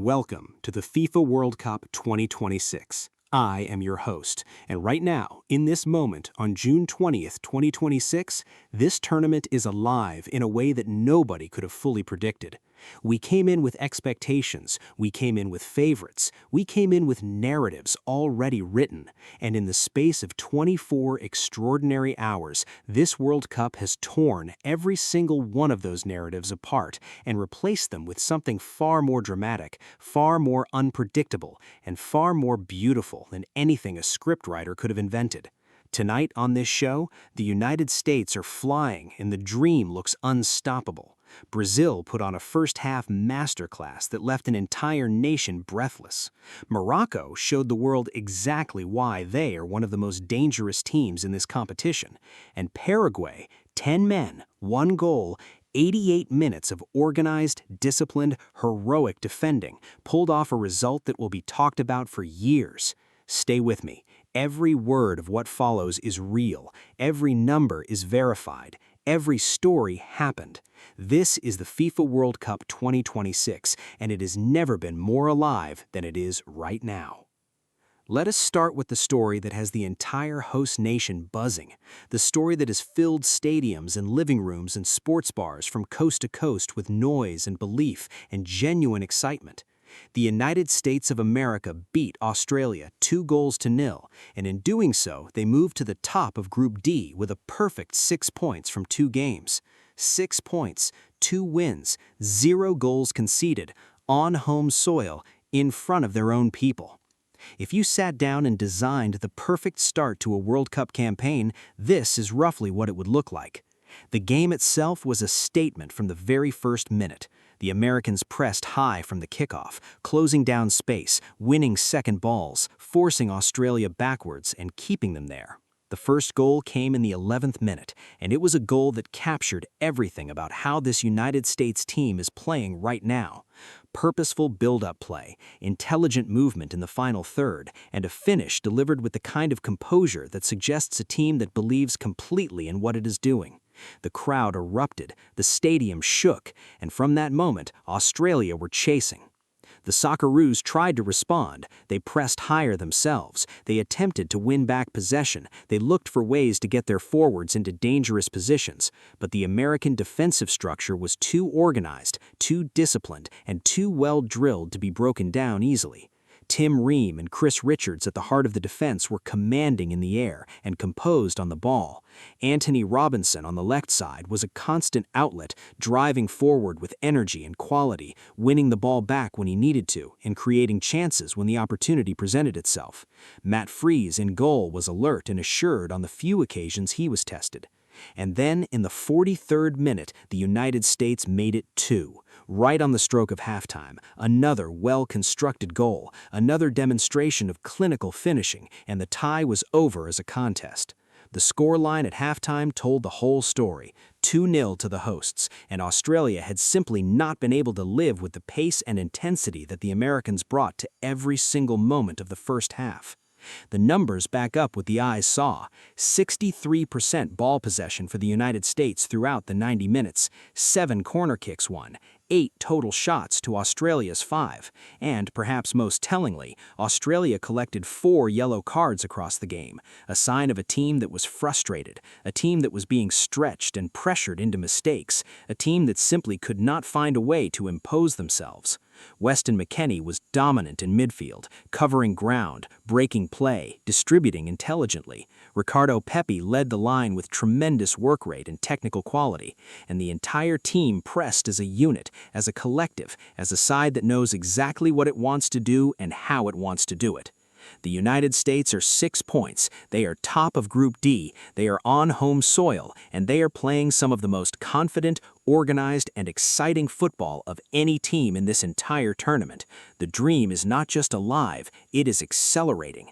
Welcome to the FIFA World Cup 2026. I am your host, and right now, in this moment, on June 20th, 2026, this tournament is alive in a way that nobody could have fully predicted. We came in with expectations, we came in with favorites, we came in with narratives already written, and in the space of 24 extraordinary hours, this World Cup has torn every single one of those narratives apart and replaced them with something far more dramatic, far more unpredictable, and far more beautiful than anything a scriptwriter could have invented. Tonight on this show, the United States are flying and the dream looks unstoppable. Brazil put on a first-half masterclass that left an entire nation breathless. Morocco showed the world exactly why they are one of the most dangerous teams in this competition. And Paraguay, 10 men, 1 goal, 88 minutes of organized, disciplined, heroic defending pulled off a result that will be talked about for years. Stay with me. Every word of what follows is real. Every number is verified. Every story happened. This is the FIFA World Cup 2026, and it has never been more alive than it is right now. Let us start with the story that has the entire host nation buzzing, the story that has filled stadiums and living rooms and sports bars from coast to coast with noise and belief and genuine excitement. The United States of America beat Australia 2-0, and in doing so, they moved to the top of Group D with a perfect 6 points from 2 games. 6 points, 2 wins, 0 goals conceded, on home soil, in front of their own people. If you sat down and designed the perfect start to a World Cup campaign, this is roughly what it would look like. The game itself was a statement from the very first minute. The Americans pressed high from the kickoff, closing down space, winning second balls, forcing Australia backwards and keeping them there. The first goal came in the 11th minute, and it was a goal that captured everything about how this United States team is playing right now. Purposeful build-up play, intelligent movement in the final third, and a finish delivered with the kind of composure that suggests a team that believes completely in what it is doing. The crowd erupted, the stadium shook, and from that moment, Australia were chasing. The Socceroos tried to respond. They pressed higher themselves. They attempted to win back possession. They looked for ways to get their forwards into dangerous positions. But the American defensive structure was too organized, too disciplined, and too well drilled to be broken down easily. Tim Ream and Chris Richards at the heart of the defense were commanding in the air and composed on the ball. Anthony Robinson on the left side was a constant outlet, driving forward with energy and quality, winning the ball back when he needed to, and creating chances when the opportunity presented itself. Matt Freese in goal was alert and assured on the few occasions he was tested. And then, in the 43rd minute, the United States made it 2. Right on the stroke of halftime, another well-constructed goal, another demonstration of clinical finishing, and the tie was over as a contest. The scoreline at halftime told the whole story, 2-0 to the hosts, and Australia had simply not been able to live with the pace and intensity that the Americans brought to every single moment of the first half. The numbers back up what the eyes saw. 63% ball possession for the United States throughout the 90 minutes, 7 corner kicks won, 8 total shots to Australia's 5, and, perhaps most tellingly, Australia collected 4 yellow cards across the game, a sign of a team that was frustrated, a team that was being stretched and pressured into mistakes, a team that simply could not find a way to impose themselves. Weston McKennie was dominant in midfield, covering ground, breaking play, distributing intelligently. Ricardo Pepi led the line with tremendous work rate and technical quality, and the entire team pressed as a unit, as a collective, as a side that knows exactly what it wants to do and how it wants to do it. The United States are 6 points, they are top of Group D, they are on home soil, and they are playing some of the most confident, organized, and exciting football of any team in this entire tournament. The dream is not just alive, it is accelerating.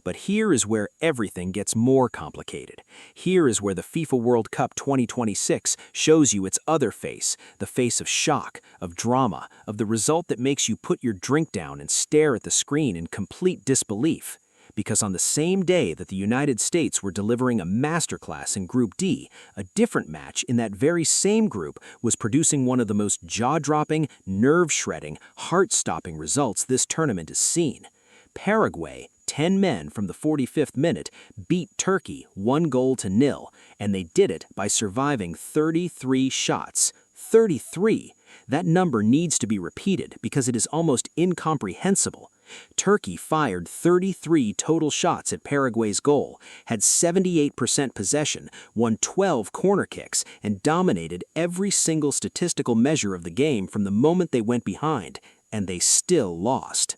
But here is where everything gets more complicated. Here is where the FIFA World Cup 2026 shows you its other face, the face of shock, of drama, of the result that makes you put your drink down and stare at the screen in complete disbelief. Because on the same day that the United States were delivering a masterclass in Group D, a different match in that very same group was producing one of the most jaw-dropping, nerve-shredding, heart-stopping results this tournament has seen. Paraguay, 10 men from the 45th minute, beat Turkey 1-0, and they did it by surviving 33 shots. 33! That number needs to be repeated because it is almost incomprehensible. Turkey fired 33 total shots at Paraguay's goal, had 78% possession, won 12 corner kicks, and dominated every single statistical measure of the game from the moment they went behind, and they still lost.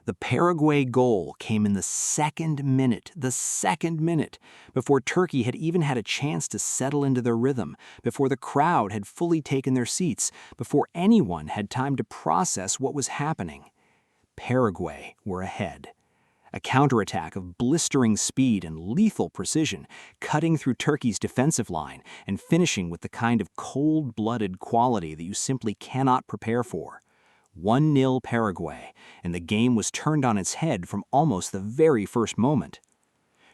The Paraguay goal came in the second minute, before Turkey had even had a chance to settle into their rhythm, before the crowd had fully taken their seats, before anyone had time to process what was happening. Paraguay were ahead. A counterattack of blistering speed and lethal precision, cutting through Turkey's defensive line and finishing with the kind of cold-blooded quality that you simply cannot prepare for. 1-0 Paraguay, and the game was turned on its head from almost the very first moment.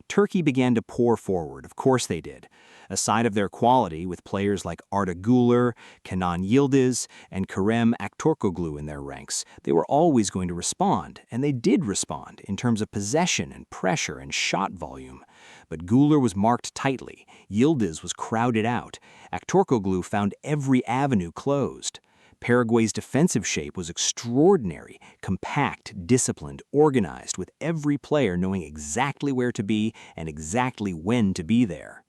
Turkey began to pour forward, of course they did. Aside of their quality, with players like Arda Güler, Kenan Yildiz, and Kerem Aktürkoğlu in their ranks, they were always going to respond, and they did respond in terms of possession and pressure and shot volume. But Güler was marked tightly, Yildiz was crowded out, Aktürkoğlu found every avenue closed. Paraguay's defensive shape was extraordinary, compact, disciplined, organized, with every player knowing exactly where to be and exactly when to be there.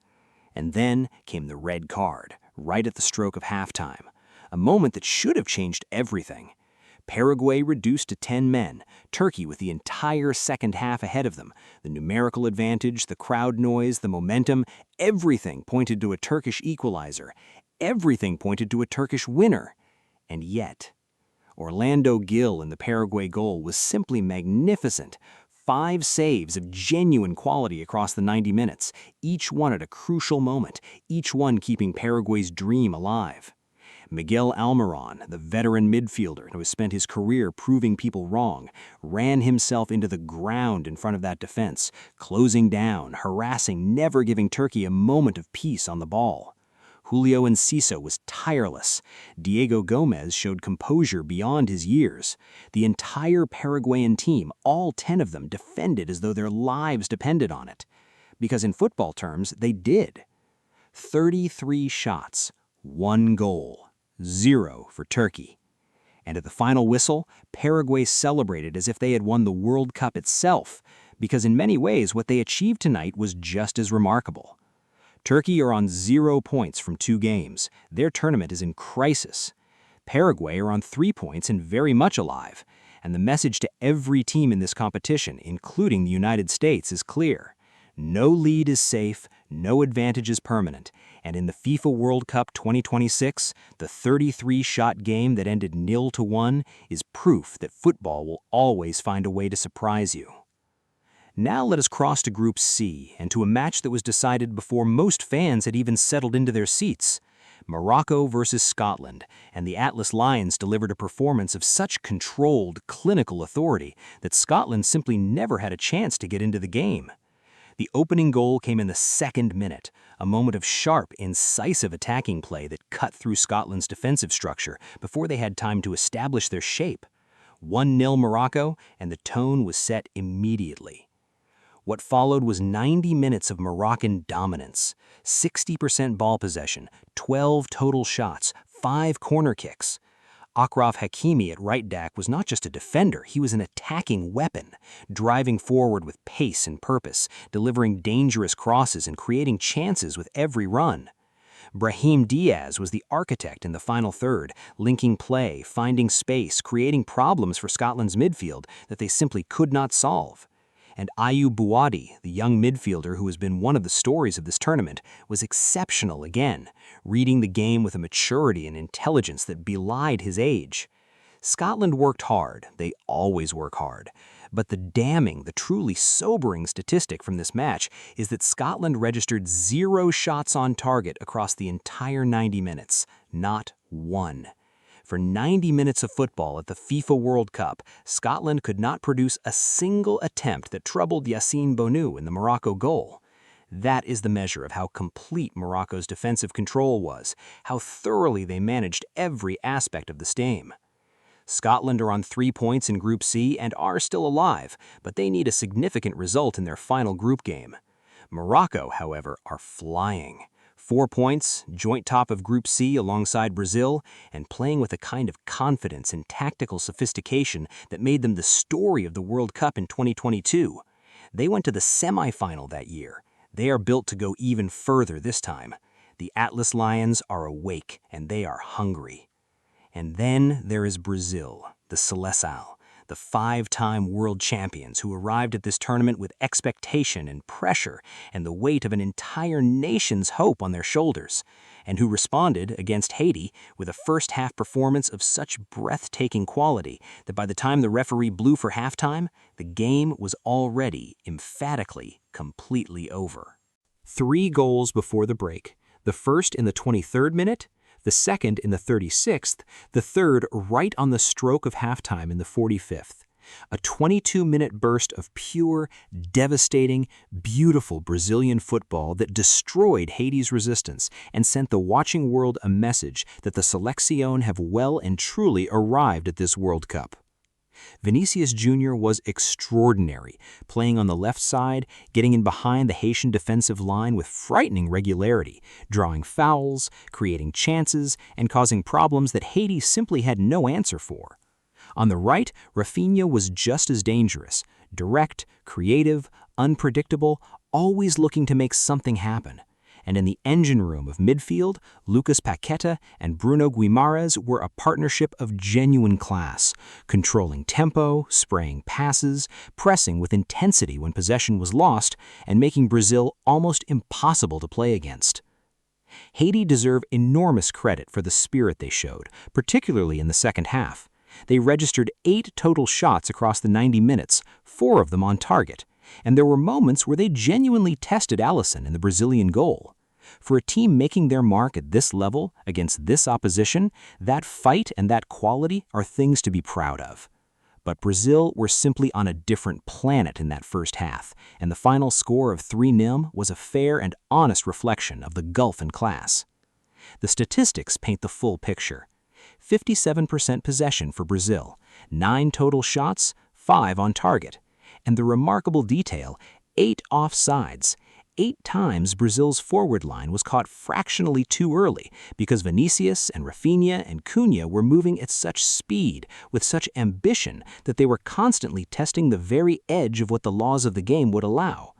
And then came the red card, right at the stroke of halftime, a moment that should have changed everything. Paraguay reduced to 10 men, Turkey with the entire second half ahead of them. The numerical advantage, the crowd noise, the momentum, everything pointed to a Turkish equalizer. Everything pointed to a Turkish winner. And yet, Orlando Gil in the Paraguay goal was simply magnificent. 5 saves of genuine quality across the 90 minutes, each one at a crucial moment, each one keeping Paraguay's dream alive. Miguel Almiron, the veteran midfielder who has spent his career proving people wrong, ran himself into the ground in front of that defense, closing down, harassing, never giving Turkey a moment of peace on the ball. Julio Enciso was tireless. Diego Gomez showed composure beyond his years. The entire Paraguayan team, all 10 of them, defended as though their lives depended on it. Because in football terms, they did. 33 shots, 1 goal, 0 for Turkey. And at the final whistle, Paraguay celebrated as if they had won the World Cup itself, because in many ways what they achieved tonight was just as remarkable. Turkey are on 0 points from 2 games. Their tournament is in crisis. Paraguay are on 3 points and very much alive. And the message to every team in this competition, including the United States, is clear. No lead is safe, no advantage is permanent. And in the FIFA World Cup 2026, the 33-shot game that ended 0-1 is proof that football will always find a way to surprise you. Now let us cross to Group C and to a match that was decided before most fans had even settled into their seats. Morocco versus Scotland, and the Atlas Lions delivered a performance of such controlled, clinical authority that Scotland simply never had a chance to get into the game. The opening goal came in the 2nd minute, a moment of sharp, incisive attacking play that cut through Scotland's defensive structure before they had time to establish their shape. 1-0 Morocco, and the tone was set immediately. What followed was 90 minutes of Moroccan dominance, 60% ball possession, 12 total shots, 5 corner kicks. Achraf Hakimi at right back was not just a defender, he was an attacking weapon, driving forward with pace and purpose, delivering dangerous crosses and creating chances with every run. Brahim Diaz was the architect in the final third, linking play, finding space, creating problems for Scotland's midfield that they simply could not solve. And Ayoub Bouadi, the young midfielder who has been one of the stories of this tournament, was exceptional again, reading the game with a maturity and intelligence that belied his age. Scotland worked hard, they always work hard, but the truly sobering statistic from this match is that Scotland registered 0 shots on target across the entire 90 minutes, not 1. For 90 minutes of football at the FIFA World Cup, Scotland could not produce a single attempt that troubled Yassine Bounou in the Morocco goal. That is the measure of how complete Morocco's defensive control was, how thoroughly they managed every aspect of the game. Scotland are on 3 points in Group C and are still alive, but they need a significant result in their final group game. Morocco, however, are flying. 4 points, joint top of Group C alongside Brazil, and playing with a kind of confidence and tactical sophistication that made them the story of the World Cup in 2022. They went to the semi-final that year. They are built to go even further this time. The Atlas Lions are awake, and they are hungry. And then there is Brazil, the Seleção, the 5-time world champions who arrived at this tournament with expectation and pressure and the weight of an entire nation's hope on their shoulders, and who responded against Haiti with a first-half performance of such breathtaking quality that by the time the referee blew for halftime, the game was already emphatically completely over. 3 goals before the break, the first in the 23rd minute, the second in the 36th, the third right on the stroke of halftime in the 45th. A 22-minute burst of pure, devastating, beautiful Brazilian football that destroyed Haiti's resistance and sent the watching world a message that the Seleção have well and truly arrived at this World Cup. Vinicius Jr. was extraordinary, playing on the left side, getting in behind the Haitian defensive line with frightening regularity, drawing fouls, creating chances, and causing problems that Haiti simply had no answer for. On the right, Rafinha was just as dangerous, direct, creative, unpredictable, always looking to make something happen. And in the engine room of midfield, Lucas Paqueta and Bruno Guimarães were a partnership of genuine class, controlling tempo, spraying passes, pressing with intensity when possession was lost, and making Brazil almost impossible to play against. Haiti deserve enormous credit for the spirit they showed, particularly in the second half. They registered 8 total shots across the 90 minutes, 4 of them on target, and there were moments where they genuinely tested Alisson in the Brazilian goal. For a team making their mark at this level, against this opposition, that fight and that quality are things to be proud of. But Brazil were simply on a different planet in that first half, and the final score of 3-0 was a fair and honest reflection of the gulf in class. The statistics paint the full picture. 57% possession for Brazil, 9 total shots, 5 on target. And the remarkable detail, 8 offsides. 8 times Brazil's forward line was caught fractionally too early because Vinicius and Rafinha and Cunha were moving at such speed, with such ambition, that they were constantly testing the very edge of what the laws of the game would allow.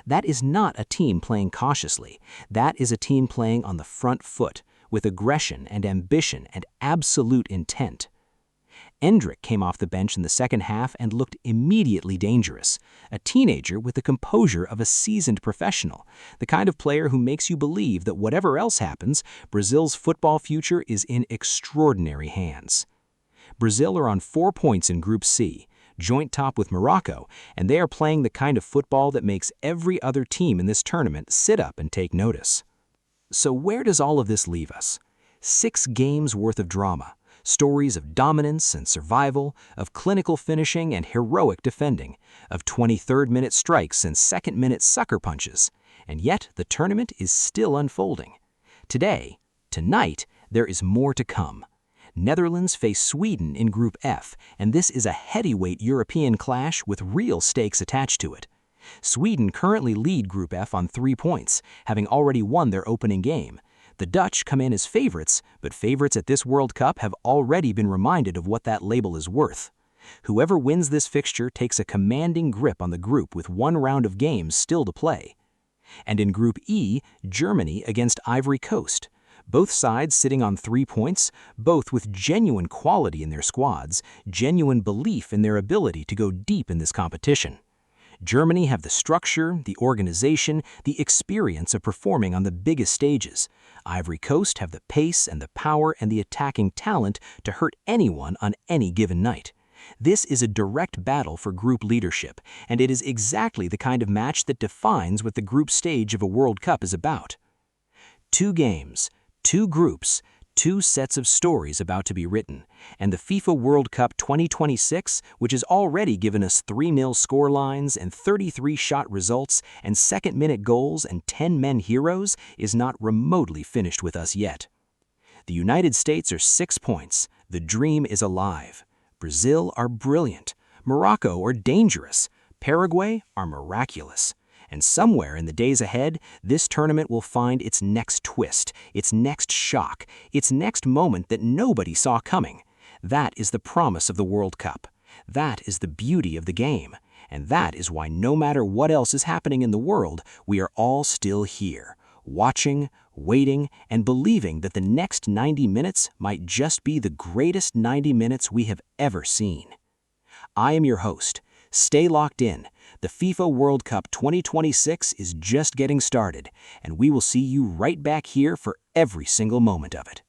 That is not a team playing cautiously. That is a team playing on the front foot, with aggression and ambition and absolute intent. Endrick came off the bench in the second half and looked immediately dangerous, a teenager with the composure of a seasoned professional, the kind of player who makes you believe that whatever else happens, Brazil's football future is in extraordinary hands. Brazil are on 4 points in Group C, joint top with Morocco, and they are playing the kind of football that makes every other team in this tournament sit up and take notice. So where does all of this leave us? 6 games worth of drama. Stories of dominance and survival, of clinical finishing and heroic defending, of 23rd-minute strikes and second-minute sucker punches. And yet the tournament is still unfolding. Tonight, there is more to come. Netherlands face Sweden in Group F, and this is a heavyweight European clash with real stakes attached to it. Sweden currently lead Group F on 3 points, having already won their opening game. The Dutch come in as favorites, but favorites at this World Cup have already been reminded of what that label is worth. Whoever wins this fixture takes a commanding grip on the group with 1 round of games still to play. And in Group E, Germany against Ivory Coast. Both sides sitting on 3 points, both with genuine quality in their squads, genuine belief in their ability to go deep in this competition. Germany have the structure, the organization, the experience of performing on the biggest stages. Ivory Coast have the pace and the power and the attacking talent to hurt anyone on any given night. This is a direct battle for group leadership, and it is exactly the kind of match that defines what the group stage of a World Cup is about. 2 games, 2 groups, Two sets of stories about to be written, and the FIFA World Cup 2026, which has already given us 3-0 score lines and 33-shot results and second-minute goals and 10-men heroes, is not remotely finished with us yet. The United States are 6 points. The dream is alive. Brazil are brilliant. Morocco are dangerous. Paraguay are miraculous. And somewhere in the days ahead, this tournament will find its next twist, its next shock, its next moment that nobody saw coming. That is the promise of the World Cup. That is the beauty of the game. And that is why no matter what else is happening in the world, we are all still here, watching, waiting, and believing that the next 90 minutes might just be the greatest 90 minutes we have ever seen. I am your host. Stay locked in. The FIFA World Cup 2026 is just getting started, and we will see you right back here for every single moment of it.